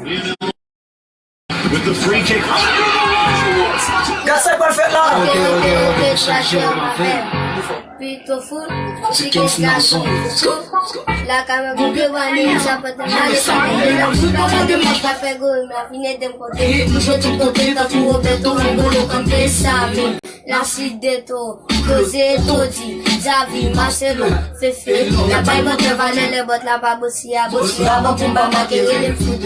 With the free kick. Gasa kwa fet la. Ok, chache ma fè. Pito foot, chicken snack. La kame gouke wani, sa pote male sa mene la foot. La de ma kafe go, ma fine dem kote. Touche tout kote, ta kou obeto, ngolo kante sa me. La sideto, koze todi, Zavi, Marcelo, Fefe. La bay bote vanele, bot la ba bosi a bon kumba make ele foot.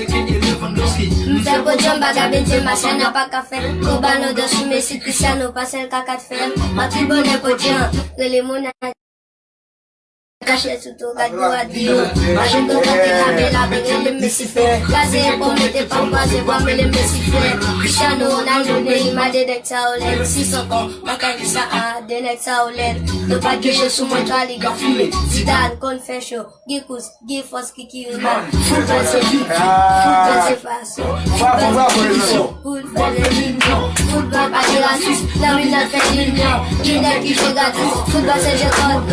Mfe bo jamba da bente masana pa kafe. Kobano de sume si Cristiano pasel kakat fer. Mati bone po djan, rele mona. Cache tudo gado adio. A gente cante cabela ele me se fé. Fazer como te pão fazer como ele me se fé. Cristiano Ronaldo Neymar de Dexaolen. Si soko makanisa a de Dexaolen. Do pas que je suis muito a liga filé. Zidane confession. Gikus gifos kiki man. Football c'est vite. Football c'est facile. Football c'est vision. Football c'est mignon. Football pas de raciste. La vie n'a fait l'union. Qui n'est qui fait gratis. Football c'est je compte.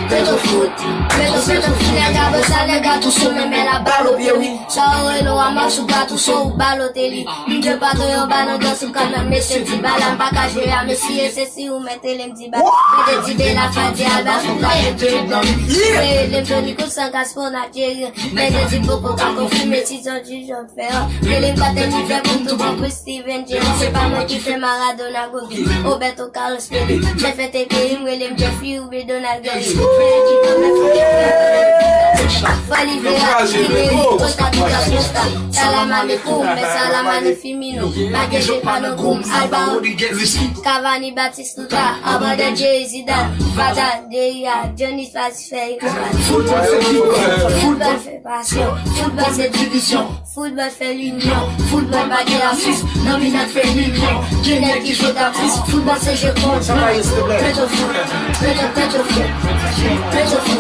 Preto foot, nega você nega tu sou me la balo biewi. Sao elo amasu gato sou Balotelli. Nje pato yo bano dosu kana mese ti bala mpaka jera mesi ese si u metele mdiba. Mede ti de la fadi alba fuka je don. Le mdoni ko sanka spona jeri. Mede ti boko ka confirmer ti son ti jon fer. Ele mkate mi fe pour tout bon Steven Gerrard. C'est pas moi qui fais Maradona Gogi. Roberto Carlos Pele. J'ai fait tes pays, Willem Jeffrey ou Donald Gary. Falivera, Costa Rica, Costa, Salamane Koum, Salamane Femino, Mageje Panokoum, Alba, Cavani Batistuta, Abada Zidane, Vada, Deia, Johnny Fasfei. Football fait passion, football c'est division, football fait l'union, football pas de raciste, nominat fait l'union, Guinée qui joue d'artiste, football c'est je compte. Preto foot, preto foot.